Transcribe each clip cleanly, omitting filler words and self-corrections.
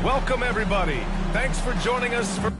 Welcome, everybody. Thanks for joining us for...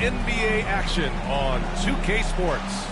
NBA action on 2K Sports.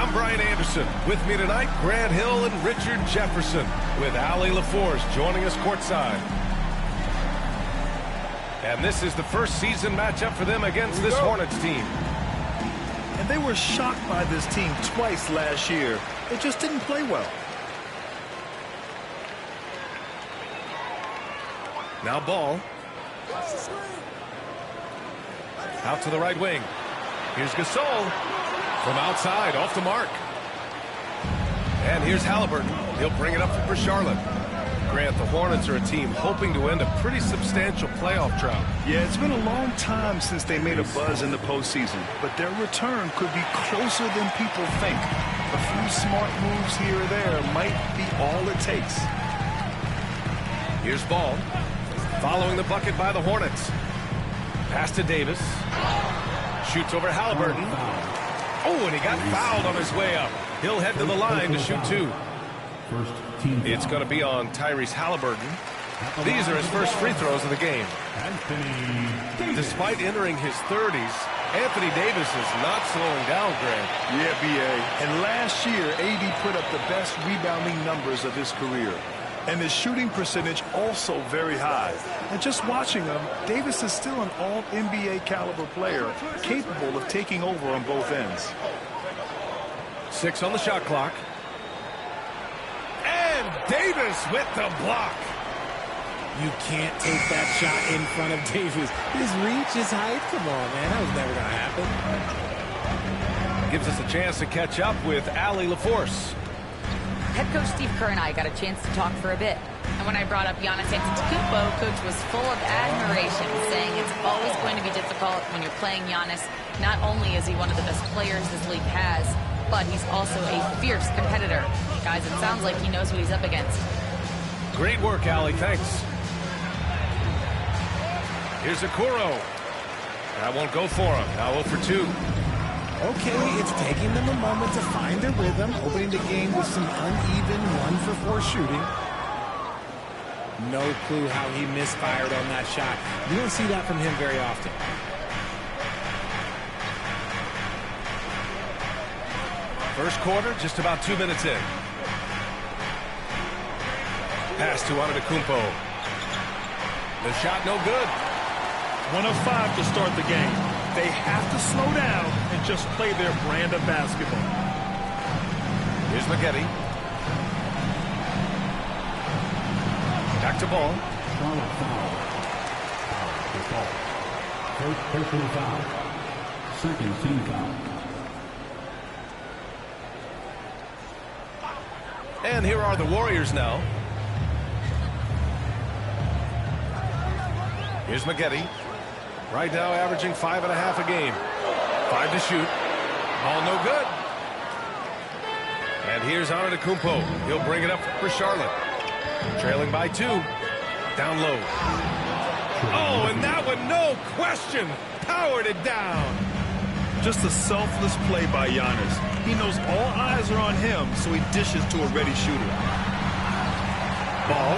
I'm Brian Anderson. With me tonight, Grant Hill and Richard Jefferson, with Allie LaForce joining us courtside. And this is the first season matchup for them against this Hornets team. And they were shocked by this team twice last year. They just didn't play well. Now ball. Out to the right wing. Here's Gasol. From outside, off the mark. And here's Halliburton. He'll bring it up for Charlotte. Grant, the Hornets are a team hoping to end a pretty substantial playoff drought. Yeah, it's been a long time since they made a buzz in the postseason, but their return could be closer than people think. A few smart moves here or there might be all it takes. Here's Ball. Following the bucket by the Hornets. Pass to Davis. Shoots over Halliburton. Oh, and he got fouled on his way up. He'll head to the line to shoot two. First team It's foul. going to be on Tyrese Halliburton. These are his first free throws of the game. Anthony Davis. Despite entering his 30s, Anthony Davis is not slowing down, Grant. Yeah, B.A. And last year, AD put up the best rebounding numbers of his career. And his shooting percentage also very high. And just watching him, Davis is still an all-NBA caliber player, capable of taking over on both ends. 6 on the shot clock. And Davis with the block. You can't take that shot in front of Davis. His reach, his height, come on, man. That was never going to happen. Gives us a chance to catch up with Allie LaForce. Head coach Steve Kerr and I got a chance to talk for a bit. And when I brought up Giannis Antetokounmpo, coach was full of admiration, saying it's always going to be difficult when you're playing Giannis. Not only is he one of the best players this league has, but he's also a fierce competitor. Guys, it sounds like he knows what he's up against. Great work, Allie. Thanks. Here's Okoro. That won't go for him. Now 0 for 2. Okay, it's taking them a moment to find their rhythm, opening the game with some uneven 1-for-4 shooting. No clue how he misfired on that shot. You don't see that from him very often. First quarter, just about 2 minutes in. Pass to Antetokounmpo. The shot no good. 1 of 5 to start the game. They have to slow down and just play their brand of basketball. Here's McGetty. Back to ball. Charlotte foul. Good ball. First personal foul. Second team foul. And here are the Warriors now. Here's McGetty. Right now averaging 5.5 a game. 5 to shoot. Ball no good. And here's Antetokounmpo. He'll bring it up for Charlotte. Trailing by 2. Down low. Oh, and that one, no question, powered it down. Just a selfless play by Giannis. He knows all eyes are on him, so he dishes to a ready shooter. Ball.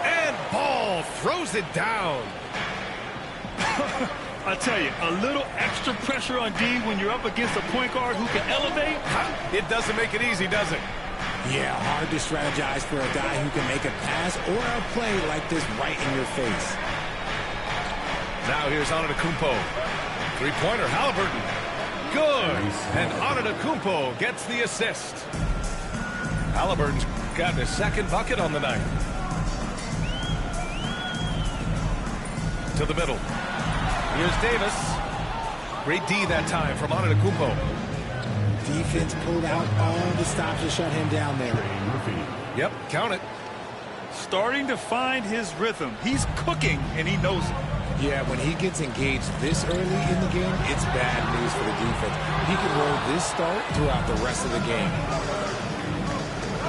And Ball throws it down. I tell you, a little extra pressure on D when you're up against a point guard who can elevate. It doesn't make it easy, does it? Yeah, hard to strategize for a guy who can make a pass or a play like this right in your face. Now here's Antetokounmpo. Three-pointer, Halliburton. Good. And Antetokounmpo gets the assist. Halliburton's gotten his second bucket on the night. To the middle. Here's Davis. Great D that time from Antetokounmpo. Defense pulled out all the stops to shut him down there. Yep, count it. Starting to find his rhythm. He's cooking, and he knows it. Yeah, when he gets engaged this early in the game, it's bad news for the defense. He can roll this start throughout the rest of the game.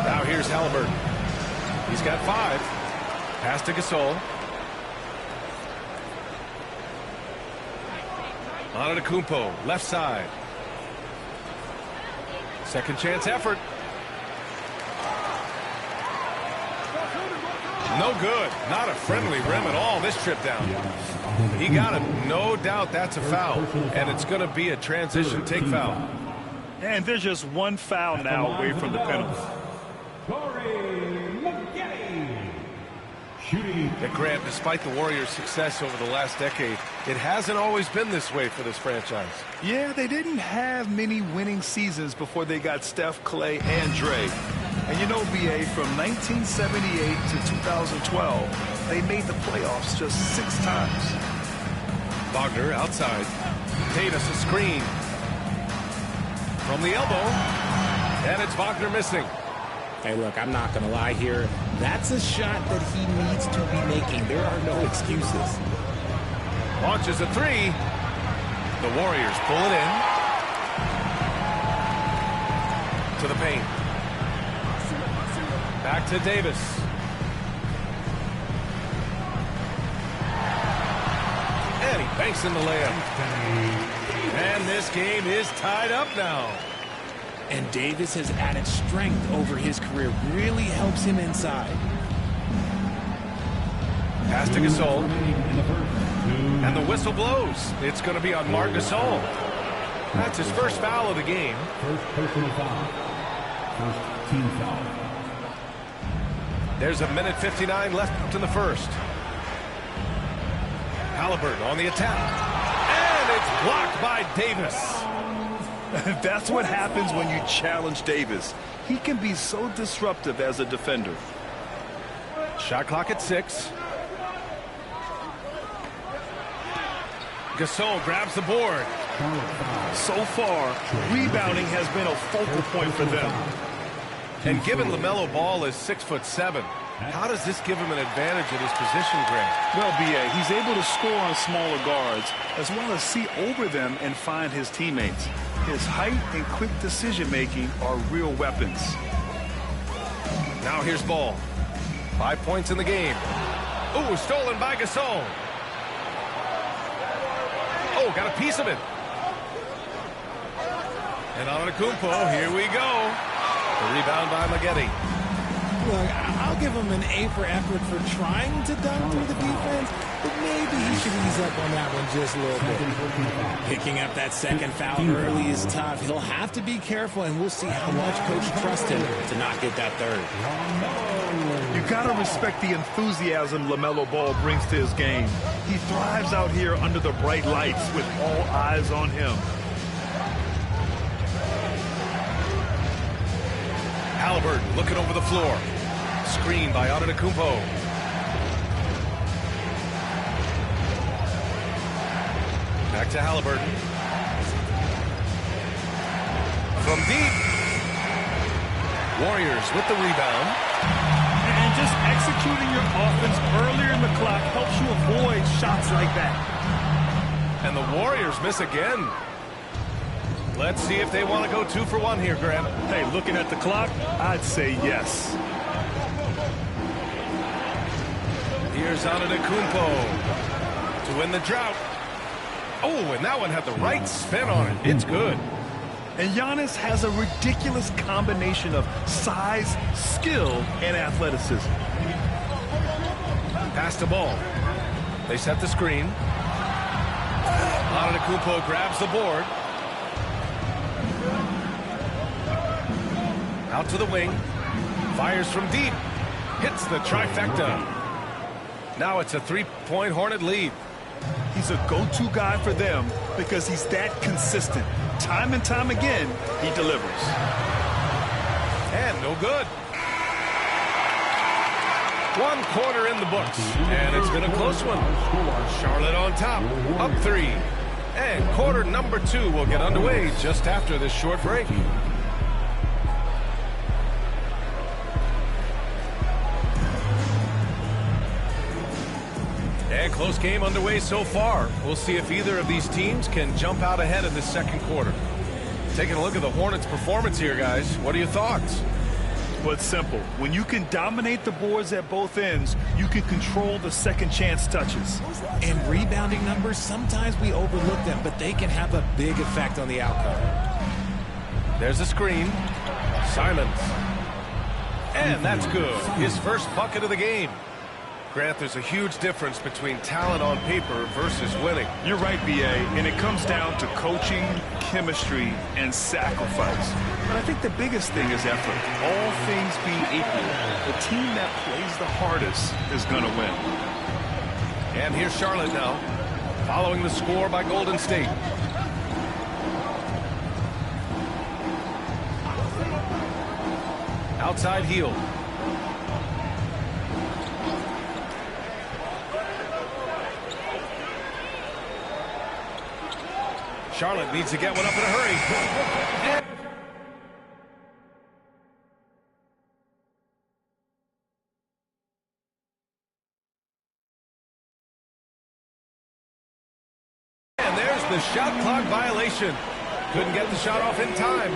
Now here's Halliburton. He's got 5. Pass to Gasol. Antetokounmpo, left side. Second chance effort. No good. Not a friendly rim at all this trip down. He got him. No doubt that's a foul. And it's going to be a transition take foul. And there's just one foul now away from the penalty. And Grant, despite the Warriors' success over the last decade, it hasn't always been this way for this franchise. Yeah, they didn't have many winning seasons before they got Steph, Clay, and Dre. And you know, B.A., from 1978 to 2012, they made the playoffs just 6 times. Wagner outside. Davis a screen. From the elbow. And it's Wagner missing. Hey, look, I'm not going to lie here. That's a shot that he needs to be making. There are no excuses. Launches a 3. The Warriors pull it in. To the paint. Back to Davis. And he banks in the layup. And this game is tied up now. And Davis has added strength over his career. Really helps him inside. Pass to Gasol. And the whistle blows. It's going to be on Marc Gasol. That's his first foul of the game. First personal foul. First team foul. There's a minute 59 left in the first. Halliburton on the attack. And it's blocked by Davis. That's what happens when you challenge Davis. He can be so disruptive as a defender. Shot clock at 6. Gasol grabs the board. So far, rebounding has been a focal point for them. And given LaMelo Ball is 6'7", how does this give him an advantage at his position, Grant? Well, B.A., he's able to score on smaller guards, as well as see over them and find his teammates. His height and quick decision-making are real weapons. Now here's Ball. 5 points in the game. Ooh, stolen by Gasol. Oh, got a piece of it. And Antetokounmpo, here we go. The rebound by Maggette. Look, I'll give him an A for effort for trying to dunk through the defense, but maybe he should ease up on that one just a little bit. Picking up that second foul early is tough. He'll have to be careful, and we'll see how much coach trusts him to not get that third. You gotta respect the enthusiasm LaMelo Ball brings to his game. He thrives out here under the bright lights with all eyes on him. Halliburton looking over the floor. Screen by Antetokounmpo. Back to Halliburton. From deep. Warriors with the rebound. And just executing your offense earlier in the clock helps you avoid shots like that. And the Warriors miss again. Let's see if they want to go 2 for 1 here, Grant. Hey, looking at the clock, I'd say yes. Here's Antetokounmpo to win the drought. Oh, and that one had the right spin on it. It's good. And Giannis has a ridiculous combination of size, skill, and athleticism. Pass the ball. They set the screen. Antetokounmpo grabs the board. Out to the wing. Fires from deep. Hits the trifecta. Now it's a 3-point Hornet lead. He's a go-to guy for them because he's that consistent. Time and time again, he delivers. And no good. 1 quarter in the books. And it's been a close one. Charlotte on top. Up 3. And quarter number 2 will get underway just after this short break. And close game underway so far. We'll see if either of these teams can jump out ahead in the second quarter. Taking a look at the Hornets' performance here, guys. What are your thoughts? Well, it's simple. When you can dominate the boards at both ends, you can control the second chance touches. And rebounding numbers, sometimes we overlook them, but they can have a big effect on the outcome. There's a screen. Simons. And that's good. His first bucket of the game. Grant, there's a huge difference between talent on paper versus winning. You're right, B.A., and it comes down to coaching, chemistry, and sacrifice. But I think the biggest thing is effort. All things being equal, the team that plays the hardest is going to win. And here's Charlotte now, following the score by Golden State. Outside heel. Charlotte needs to get one up in a hurry. And there's the shot clock violation. Couldn't get the shot off in time.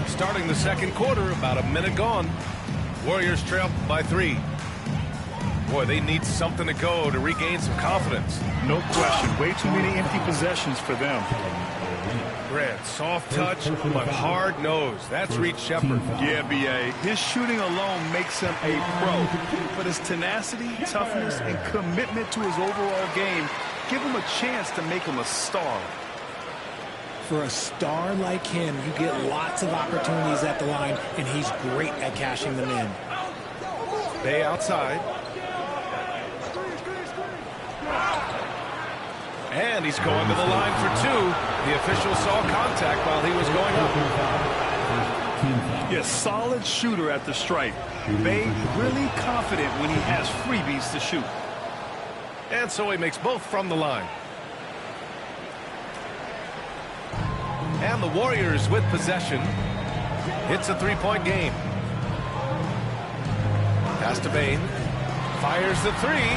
Starting the second quarter, about a minute gone. Warriors trail by 3. Boy, they need something to go to regain some confidence. No question. Way too many empty possessions for them. Grant, soft touch, but hard nose. That's Reed Shepherd. Yeah, B.A. His shooting alone makes him a pro. But his tenacity, toughness, and commitment to his overall game give him a chance to make him a star. For a star like him, you get lots of opportunities at the line, and he's great at cashing them in. Bay outside. And he's going to the line for two. The official saw contact while he was going up. Yes, solid shooter at the stripe. Bay really confident when he has freebies to shoot. And so he makes both from the line. And the Warriors with possession. It's a three-point game. Pass to Bain. Fires the three.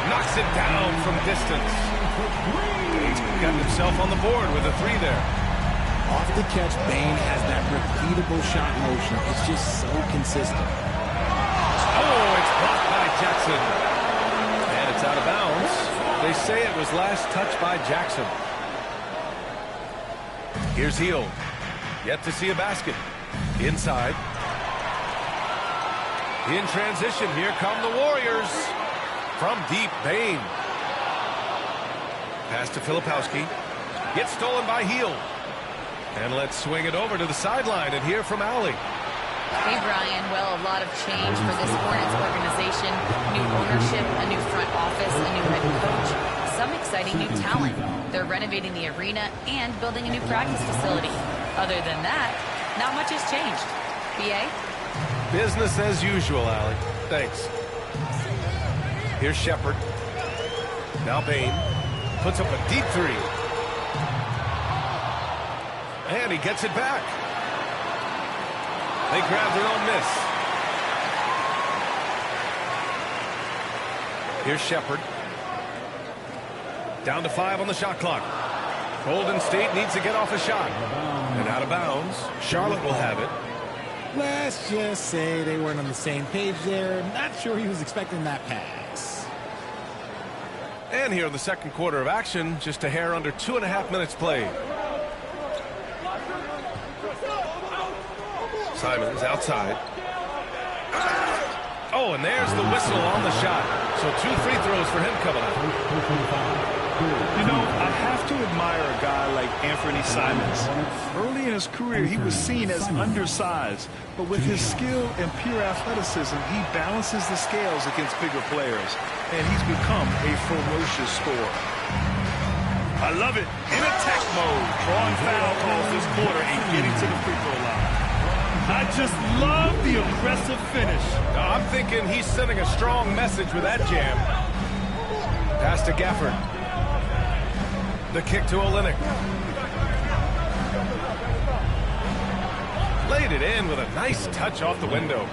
Knocks it down from distance. He's got himself on the board with a three there. Off the catch, Bain has that repeatable shot motion. It's just so consistent. Oh, it's blocked by Jackson. And it's out of bounds. They say it was last touched by Jackson. Here's Hield. Yet to see a basket. Inside. In transition, here come the Warriors. From deep, Bain. Pass to Filipowski. Gets stolen by Hield. And let's swing it over to the sideline and hear from Allie. Hey, Brian. Well, a lot of change for this Hornets organization. New ownership, a new front office, a new head coach, some exciting new talent. They're renovating the arena and building a new practice facility. Other than that, not much has changed. B.A.? Business as usual, Allie. Thanks. Here's Shepherd. Now Bain. Puts up a deep three. And he gets it back. They grab their own miss. Here's Shepherd. Down to 5 on the shot clock. Golden State needs to get off a shot. And out of bounds. Charlotte will have it. Let's just say they weren't on the same page there. Not sure he was expecting that pass. And here in the second quarter of action, just a hair under 2.5 minutes played. Simons outside. Oh, and there's the whistle on the shot. So 2 free throws for him coming up. You know, I have to admire a guy like Anthony Simons. Early in his career, he was seen as undersized, but with his skill and pure athleticism, he balances the scales against bigger players, and he's become a ferocious scorer. I love it. In attack mode, drawing foul calls this quarter and getting to the free throw line. I just love the aggressive finish. I'm thinking he's sending a strong message with that jam. Pass to Gafford. The kick to Olynyk. Laid it in with a nice touch off the window.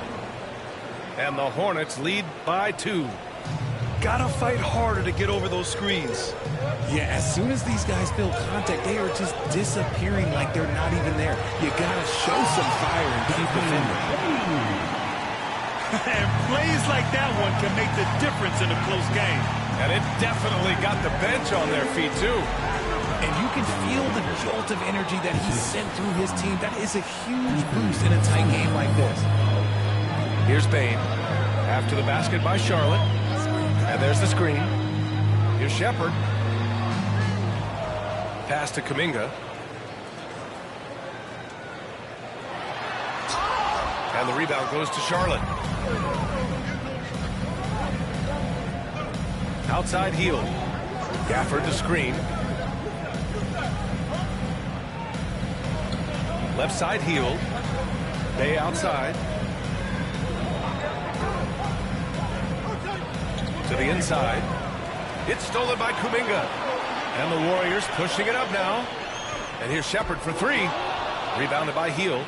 And the Hornets lead by 2. Gotta fight harder to get over those screens. Yeah, as soon as these guys feel contact, they are just disappearing like they're not even there. You gotta show some fire and keep defending. And plays like that one can make the difference in a close game. And it definitely got the bench on their feet, too. And you can feel the jolt of energy that he sent through his team. That is a huge boost in a tight game like this. Here's Bain. After the basket by Charlotte. And there's the screen. Here's Shepherd. Pass to Kuminga. And the rebound goes to Charlotte. Outside Hield. Gafford to screen. Left side Hield. Bay outside. To the inside. It's stolen by Kuminga. And the Warriors pushing it up now. And here's Shepherd for 3. Rebounded by Hield.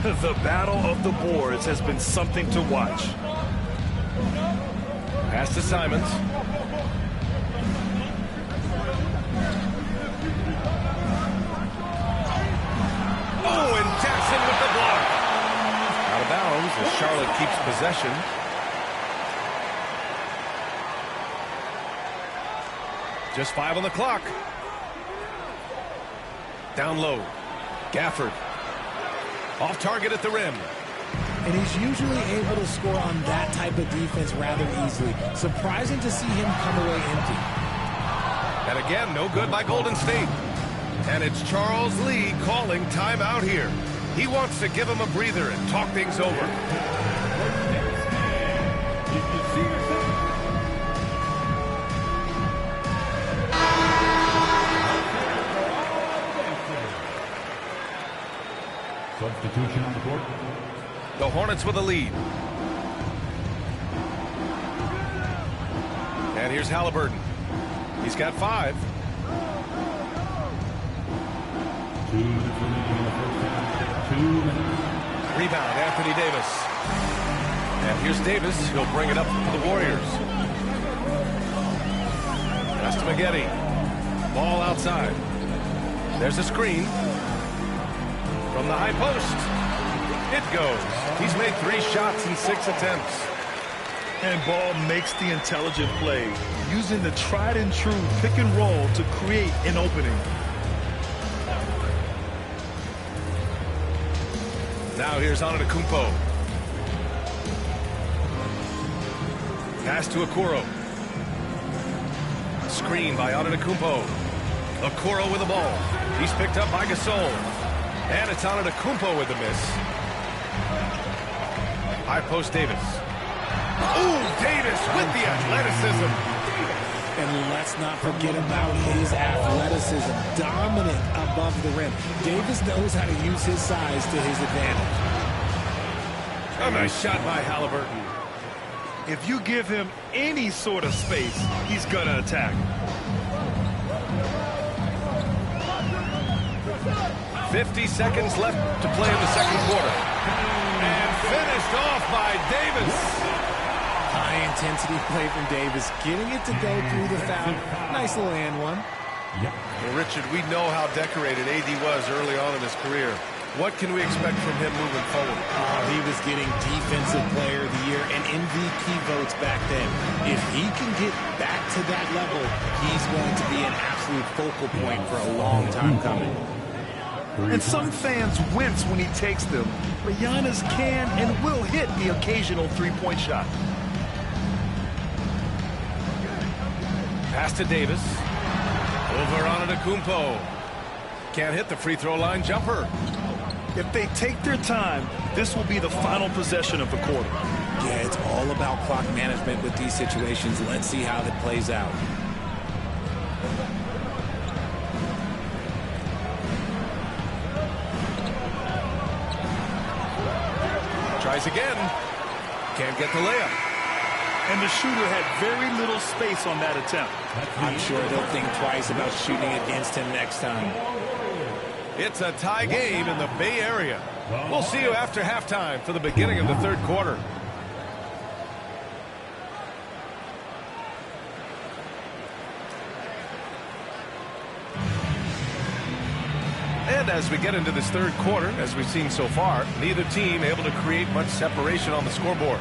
The battle of the boards has been something to watch. Pass to Simons. Oh, and Jackson with the block. Out of bounds as Charlotte keeps possession. Just 5 on the clock. Down low. Gafford. Off target at the rim. And he's usually able to score on that type of defense rather easily. Surprising to see him come away empty. And again, no good by Golden State. And it's Charles Lee calling timeout here. He wants to give him a breather and talk things over. Substitution on the court. The Hornets with a lead. And here's Halliburton. He's got 5. 2 minutes remaining in the first half. 2 minutes. Rebound, Anthony Davis. And here's Davis. He'll bring it up for the Warriors. Pass to Maggette. Ball outside. There's a screen. From the high post. It goes. He's made 3 shots in 6 attempts. And Ball makes the intelligent play, using the tried and true pick and roll to create an opening. Now here's Antetokounmpo. Pass to Okoro. Screen by Antetokounmpo. Okoro with the ball. He's picked up by Gasol. And it's Antetokounmpo with the miss. High post Davis. Ooh, Davis with the athleticism. And let's not forget about his athleticism. Dominant above the rim. Davis knows how to use his size to his advantage. A nice shot by Halliburton. If you give him any sort of space, he's going to attack. 50 seconds left to play in the second quarter. And finished off by Davis. High-intensity play from Davis, getting it to go through the foul. Nice little and one. Well, Richard, we know how decorated AD was early on in his career. What can we expect from him moving forward? He was getting Defensive Player of the Year and MVP votes back then. If he can get back to that level, he's going to be an absolute focal point for a long time coming. And some fans wince when he takes them, but Giannis can and will hit the occasional three-point shot. Pass to Davis. Over on Antetokounmpo. Can't hit the free throw line jumper. If they take their time, this will be the final possession of the quarter. Yeah, it's all about clock management with these situations. Let's see how that plays out. Tries again. Can't get the layup. And the shooter had very little space on that attempt. I'm sure they'll think twice about shooting against him next time. It's a tie game in the Bay Area. We'll see you after halftime for the beginning of the third quarter. And as we get into this third quarter, as we've seen so far, neither team able to create much separation on the scoreboard.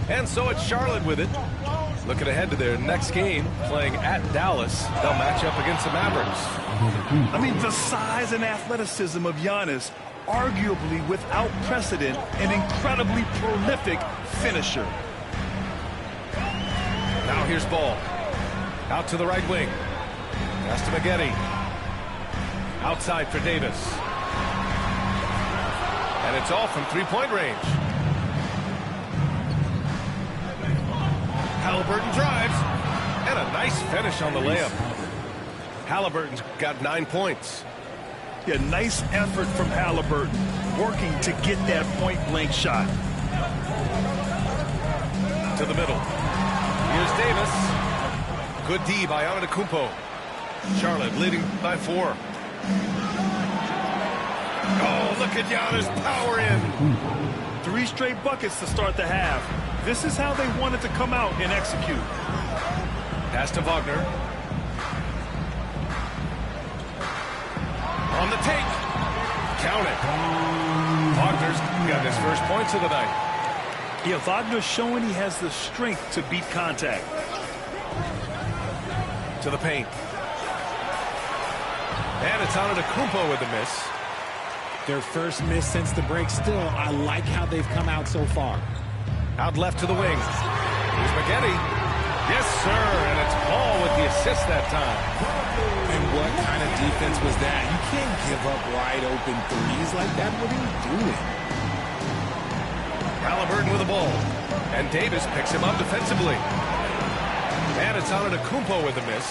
And so it's Charlotte with it. Looking ahead to their next game, playing at Dallas. They'll match up against the Mavericks. I mean, the size and athleticism of Giannis, arguably without precedent, an incredibly prolific finisher. Now here's Ball. Out to the right wing. Pass to Maggette. Outside for Davis. And it's all from three-point range. Halliburton drives, and a nice finish on the layup. Halliburton's got 9 points. Yeah, nice effort from Halliburton, working to get that point-blank shot. To the middle. Here's Davis. Good D by Antetokounmpo. Charlotte leading by 4. Oh, look at Giannis power in. 3 straight buckets to start the half. This is how they wanted to come out and execute. Pass to Wagner. On the take. Count it. Wagner's first points of the night. Yeah, Wagner's showing he has the strength to beat contact. To the paint. And it's on to Kumpo with the miss. Their first miss since the break. Still, I like how they've come out so far. Out left to the wing. Here's McGetty. Yes, sir, and it's Paul with the assist that time. And what kind of defense was that? You can't give up wide open threes like that. What are you doing? Halliburton with the ball. And Davis picks him up defensively. And it's on to Kumpo with the miss.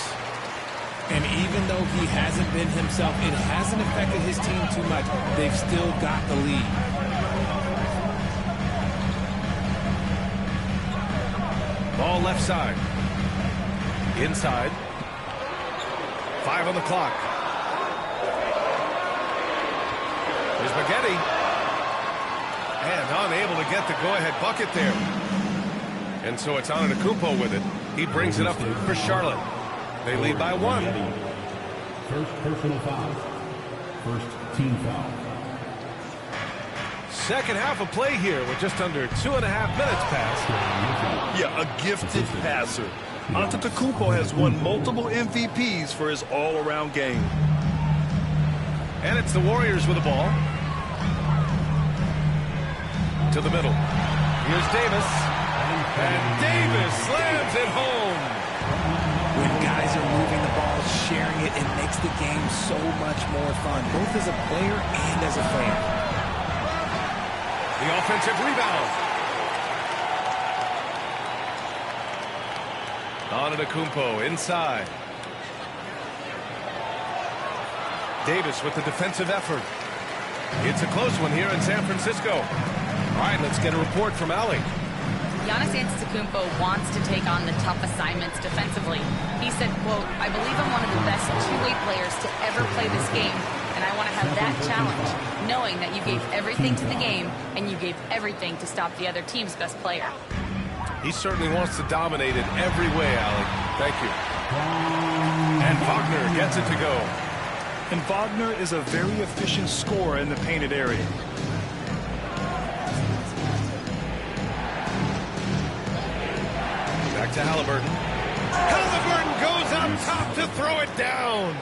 And even though he hasn't been himself, it hasn't affected his team too much. They've still got the lead. Ball left side. Inside. 5 on the clock. Here's McGetty. And unable to get the go-ahead bucket there. And so it's on to Kumpo with it. He brings it up for Charlotte. They lead by 1. First personal foul. First team foul. Second half of play here with just under 2.5 minutes passed. Yeah, a gifted passer. Antetokounmpo has won multiple MVPs for his all-around game. And it's the Warriors with the ball. To the middle. Here's Davis. And Davis slams it home. When guys are moving the ball, sharing it, it makes the game so much more fun, both as a player and as a fan. The offensive rebound. Antetokounmpo inside. Davis with the defensive effort. It's a close one here in San Francisco. All right, let's get a report from Allie. Giannis Antetokounmpo wants to take on the tough assignments defensively. He said, quote, "I believe I'm one of the best two-way players to ever play this game, and I want to have that challenge, knowing that you gave everything to the game and you gave everything to stop the other team's best player." He certainly wants to dominate in every way, Allie. Thank you. And Wagner gets it to go. And Wagner is a very efficient scorer in the painted area. Back to Halliburton. Halliburton goes up top to throw it down.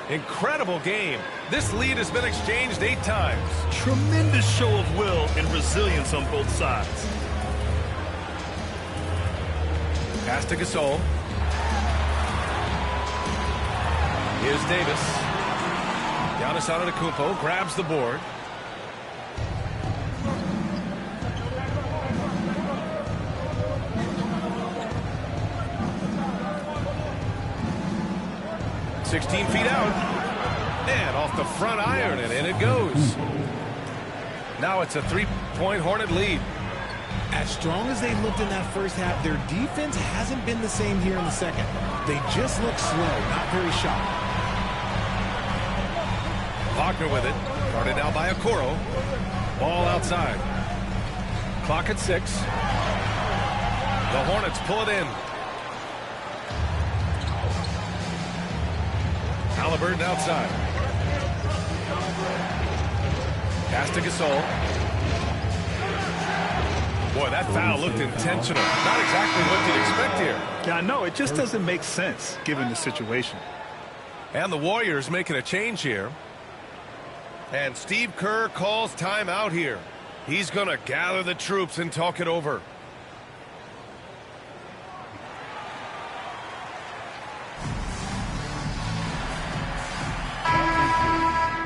Incredible game. This lead has been exchanged 8 times. Tremendous show of will and resilience on both sides. Pass to Gasol. Here's Davis. Giannis Antetokounmpo grabs the board. "16 feet out. And off the front iron, and in it goes. Now it's a 3-point Hornet lead. As strong as they looked in that first half, their defense hasn't been the same here in the second. They just look slow, not very sharp. Wagner with it. Guarded now by Okoro. Ball outside. Clock at 6. The Hornets pull it in. Halliburton outside. Pass to Gasol. Boy, that foul looked intentional. Not exactly what you'd expect here. Yeah, I know. It just doesn't make sense given the situation. And the Warriors making a change here. And Steve Kerr calls timeout here. He's going to gather the troops and talk it over.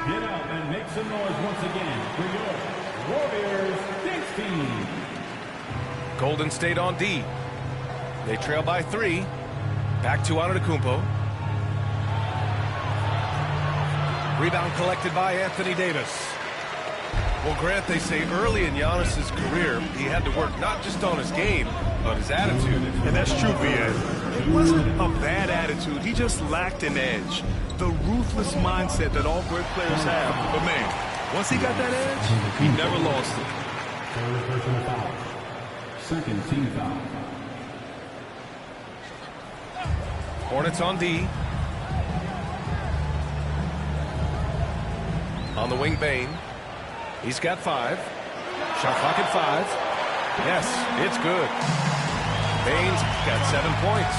Get out and make some noise once again for your Warriors dance team. Golden State on D. They trail by 3. Back to Antetokounmpo. Rebound collected by Anthony Davis. Well, Grant, they say early in Giannis's career, he had to work not just on his game, but his attitude. And that's true, BA. It wasn't a bad attitude. He just lacked an edge. The ruthless mindset that all great players have. But, man, once he got that edge, he never lost it. Third personal foul. Second team foul. Hornets on D. On the wing, Bane. He's got 5. Shot clock at 5. Yes, it's good. Bane's got 7 points.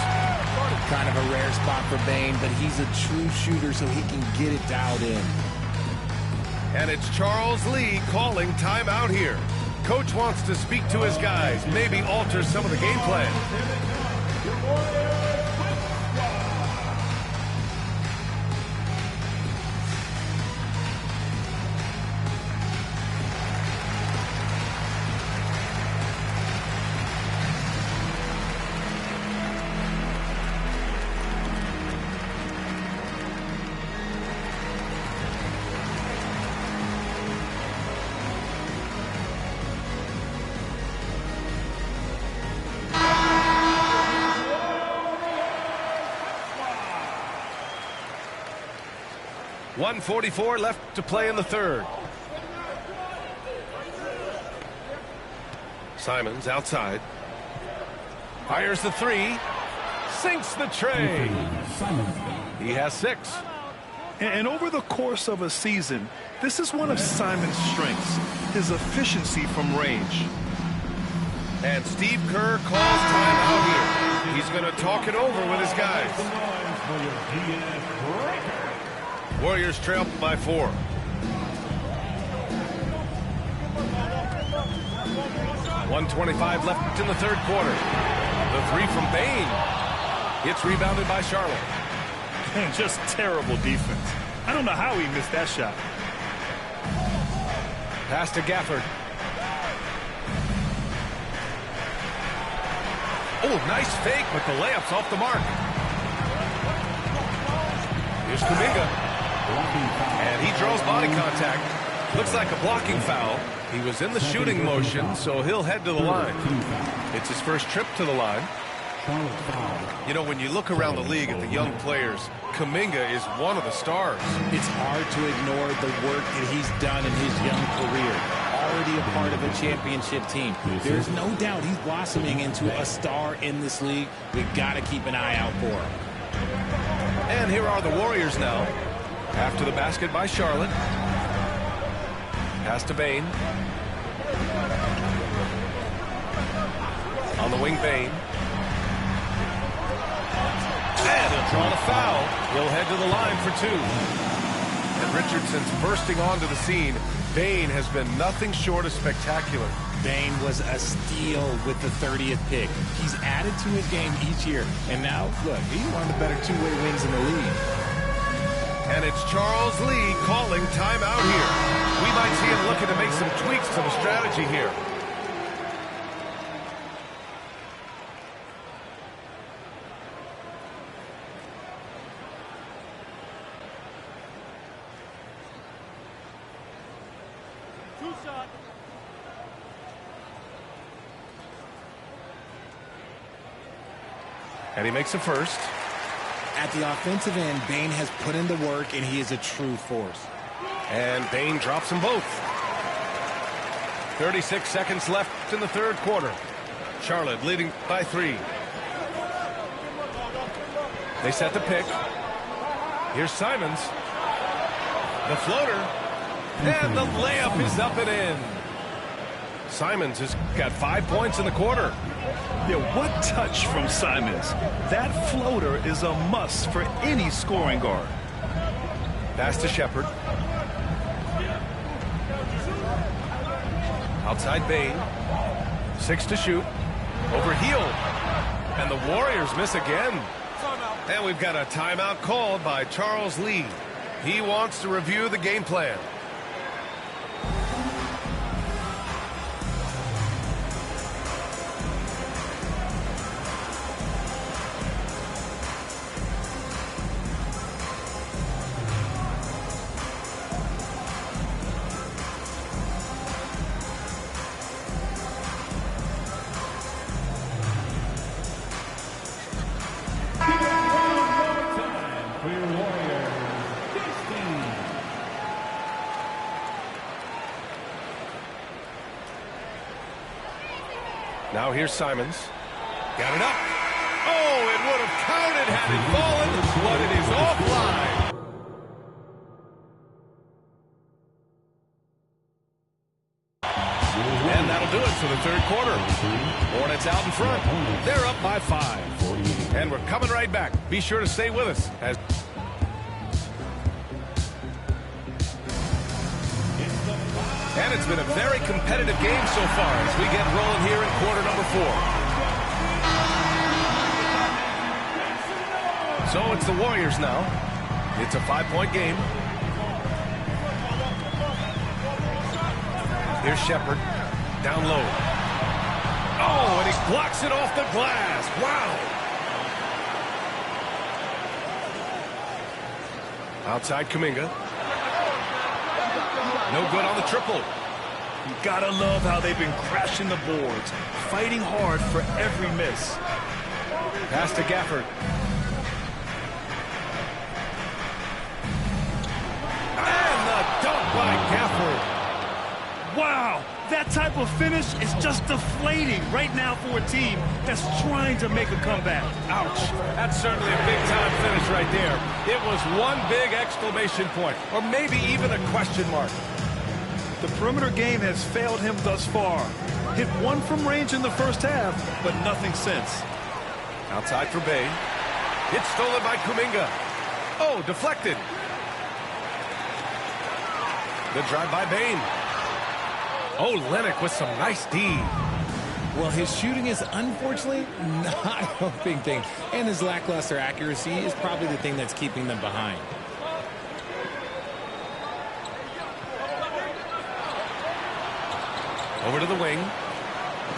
Kind of a rare spot for Bane, but he's a true shooter, so he can get it dialed in. And it's Charles Lee calling timeout here. Coach wants to speak to his guys, maybe alter some of the game plan. 1:44 left to play in the third. Simons outside. Fires the three. Sinks the tray. He has 6. And over the course of a season, this is one of Simon's strengths, his efficiency from range. And Steve Kerr calls timeout here. He's going to talk it over with his guys. Warriors trail by 4. .125 left in the third quarter. The three from Bane. It's rebounded by Charlotte. And just terrible defense. I don't know how he missed that shot. Pass to Gafford. Oh, nice fake, but the layup's off the mark. Here's Kuminga. And he draws body contact. Looks like a blocking foul. He was in the shooting motion, so he'll head to the line. It's his first trip to the line. You know, when you look around the league at the young players, Kuminga is one of the stars. It's hard to ignore the work that he's done in his young career. Already a part of a championship team. There's no doubt he's blossoming into a star in this league. We've got to keep an eye out for him. And here are the Warriors now. After the basket by Charlotte. Pass to Bane. On the wing, Bane. And he'll draw the foul. He'll head to the line for 2. And Richardson's bursting onto the scene. Bane has been nothing short of spectacular. Bane was a steal with the 30th pick. He's added to his game each year. And now, look, he's one of the better two-way wings in the league. And it's Charles Lee calling timeout here. We might see him looking to make some tweaks to the strategy here. And he makes a first. At the offensive end, Bane has put in the work, and he is a true force. And Bane drops them both. 36 seconds left in the third quarter. Charlotte leading by 3. They set the pick. Here's Simons. The floater. And the layup is up and in. Simons has got 5 points in the quarter. Yeah, what touch from Simons. That floater is a must for any scoring guard. Pass to Shepard. Outside Bane. 6 to shoot. Overhealed. And the Warriors miss again. And we've got a timeout called by Charles Lee. He wants to review the game plan. Now here's Simons. Got it up. Oh, it would have counted had it fallen, but it is offline. And that'll do it for the third quarter. Hornets out in front. They're up by 5. And we're coming right back. Be sure to stay with us. And it's been a very competitive game so far as we get rolling here in quarter number 4. So it's the Warriors now. It's a 5-point game. Here's Shepherd. Down low. Oh, and he blocks it off the glass. Wow. Outside Kuminga. No good on the triple. You gotta love how they've been crashing the boards, fighting hard for every miss. Pass to Gafford. And the dunk by Gafford. Wow, that type of finish is just deflating right now for a team that's trying to make a comeback. Ouch. That's certainly a big-time finish right there. It was one big exclamation point, or maybe even a question mark. The perimeter game has failed him thus far. Hit one from range in the first half, but nothing since. Outside for Bay. It's stolen by Kuminga. Oh, deflected. Good drive by Bain. Oh, Lennox with some nice D. Well, his shooting is unfortunately not helping things, and his lackluster accuracy is probably the thing that's keeping them behind. Over to the wing.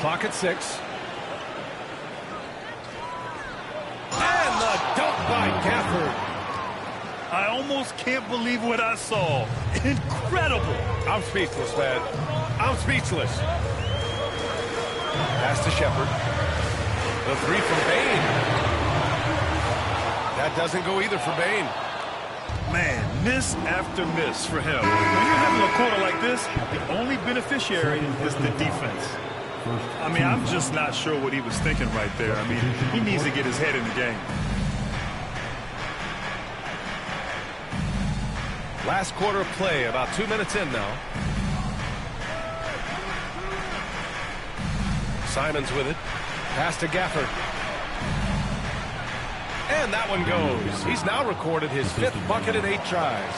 Clock at 6. And the dunk by Gafford. I almost can't believe what I saw. Incredible. I'm speechless, man. I'm speechless. Pass to Shepherd. The 3 from Bain. That doesn't go either for Bain. Man, miss after miss for him. When you're having a quarter like this, the only beneficiary is the defense. I mean, I'm just not sure what he was thinking right there. I mean, he needs to get his head in the game. Last quarter of play, about 2 minutes in now. Simons with it. Pass to Gafford. And that one goes. He's now recorded his 5th bucket in 8 tries.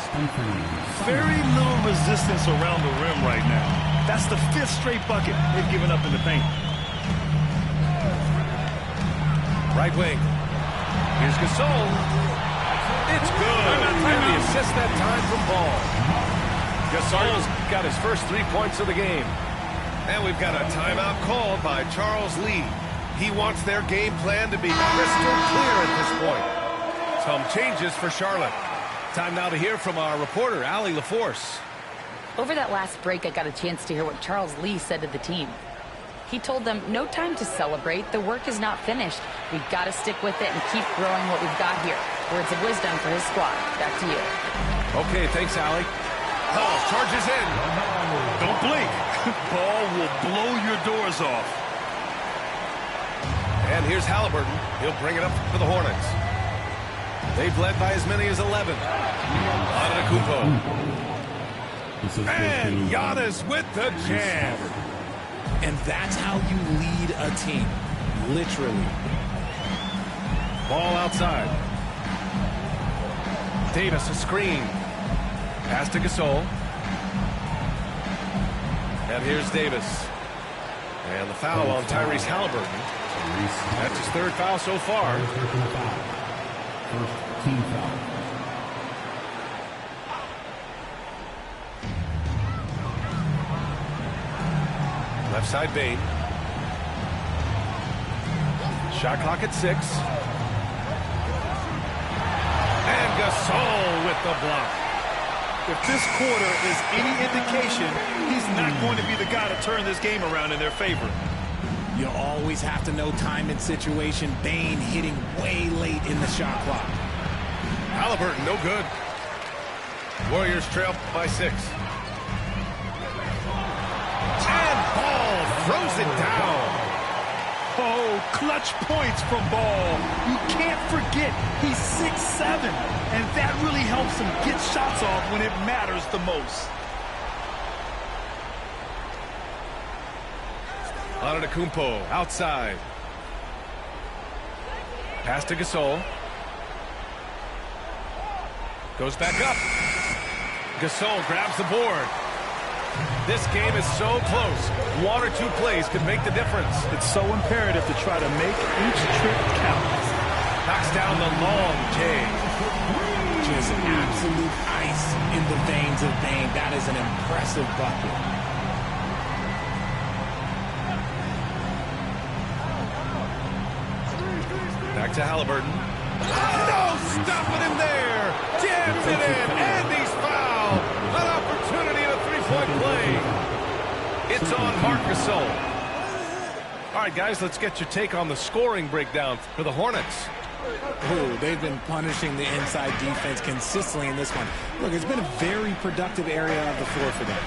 Very little resistance around the rim right now. That's the 5th straight bucket they've given up in the paint. Right wing. Here's Gasol. It's good. And the assist that time from Ball. Gasol's got his first 3 points of the game. And we've got a timeout called by Charles Lee. He wants their game plan to be crystal clear at this point. Some changes for Charlotte. Time now to hear from our reporter, Allie LaForce. Over that last break, I got a chance to hear what Charles Lee said to the team. He told them, no time to celebrate. The work is not finished. We've got to stick with it and keep growing what we've got here. Words of wisdom for his squad. Back to you. Okay, thanks, Allie. Ball charges in. Don't blink. Ball will blow your doors off. And here's Halliburton. He'll bring it up for the Hornets. They've led by as many as 11. Antetokounmpo. And Giannis with the jam. And that's how you lead a team. Literally. Ball outside. Davis a screen. Pass to Gasol. And here's Davis. And the foul on Tyrese Halliburton. That's his 3rd foul so far. First team foul. Left side Bain. Shot clock at 6. And Gasol with the block. If this quarter is any indication, he's not going to be the guy to turn this game around in their favor. You always have to know time and situation. Bain hitting way late in the shot clock. Halliburton, no good. Warriors trail by 6. And Ball throws it down. Oh, clutch points from Ball. You can't forget he's 6'7", and that really helps him get shots off when it matters the most. Antetokounmpo outside. Pass to Gasol. Goes back up. Gasol grabs the board. This game is so close. One or two plays could make the difference. It's so imperative to try to make each trip count. Knocks down the long J. Just absolute ice in the veins of Bane. That is an impressive bucket. Back to Halliburton. No, stopping him there. Jams it in, and he's fouled. An opportunity in a three-point play. It's on Marc Gasol. All right, guys, let's get your take on the scoring breakdown for the Hornets. Ooh, they've been punishing the inside defense consistently in this one. Look, it's been a very productive area of the floor for them.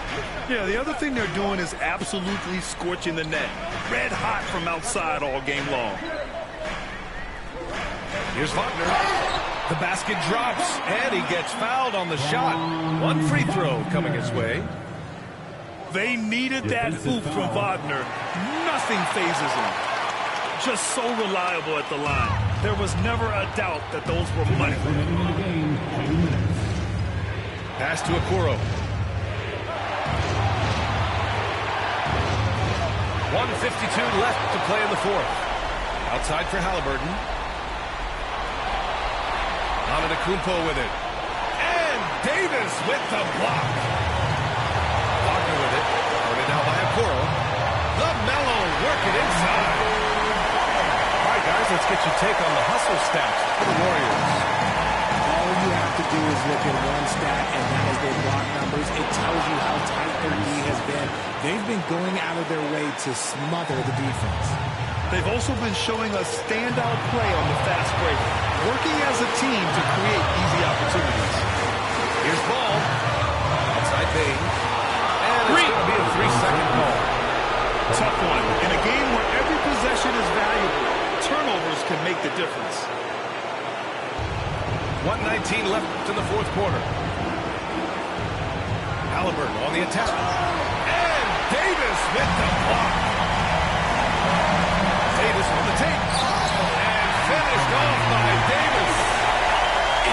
Yeah, the other thing they're doing is absolutely scorching the net. Red hot from outside all game long. Here's Wagner. The basket drops, and he gets fouled on the shot. One free throw coming his way. They needed that hoop from Wagner. Nothing phases him. Just so reliable at the line. There was never a doubt that those were money. Pass to Okoro. 1:52 left to play in the fourth. Outside for Halliburton. Antetokounmpo with it. And Davis with the block. Wagner with it. Thrown it down by Okoro. LaMelo working inside. All right, guys, let's get your take on the hustle stats for the Warriors. All you have to do is look at one stat, and that is their block numbers. It tells you how tight their D has been. They've been going out of their way to smother the defense. They've also been showing a standout play on the fast break, working as a team to create easy opportunities. Here's ball. Outside Bane. And it's going to be a 3-second ball. Tough one. In a game where every possession is valuable, turnovers can make the difference. 1:19 left in the fourth quarter. Halliburton on the attack. And Davis with the block. Davis on the tape. And finished off by Davis.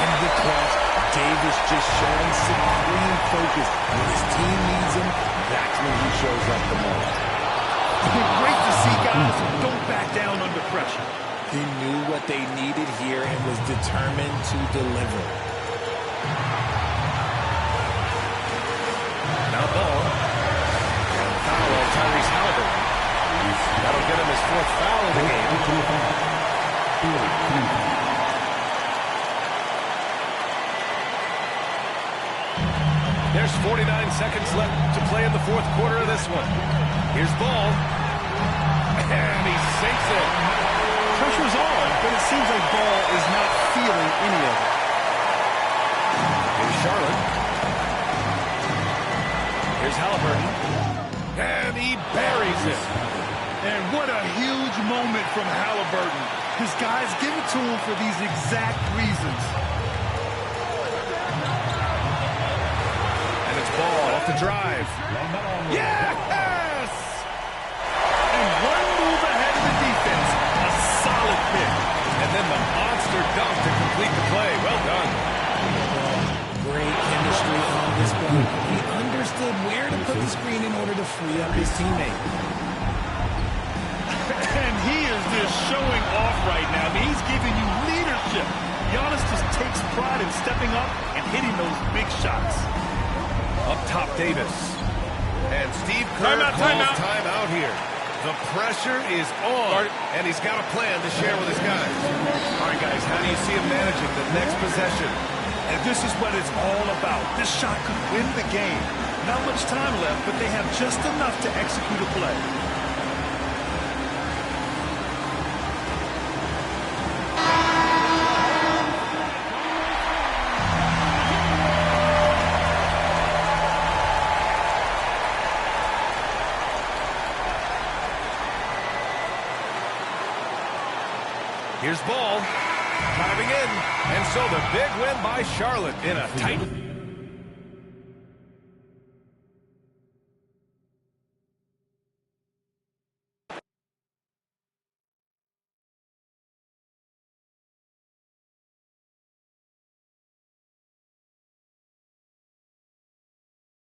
In the clutch, Davis just showing supreme focus. When his team needs him, that's when he shows up the most. It's been great to see guys who don't back down under pressure. He knew what they needed here and was determined to deliver. Now ball. And foul on Tyrese Halliburton. That'll get him his fourth foul of the game. There's 49 seconds left to play in the fourth quarter of this one. Here's ball. And he sinks it. Pressure's on, but it seems like Ball is not feeling any of it. Here's Charlotte. Here's Halliburton. And he buries it. And what a huge moment from Halliburton. His guys give it to him for these exact reasons. And it's Ball off the drive. Yes! And one move ahead of the defense. A solid pick. And then the monster dunk to complete the play. Well done. Great chemistry on this one. He understood where to put the screen in order to free up his teammate. And he is just showing off right now. I mean, he's giving you leadership. Giannis just takes pride in stepping up and hitting those big shots. Up top, Davis. And Steve Kerr calls timeout here. The pressure is on, and he's got a plan to share with his guys. All right, guys, how do you see him managing the next possession? And this is what it's all about. This shot could win the game. Not much time left, but they have just enough to execute a play. Here's Ball, driving in, and so the big win by Charlotte in a tight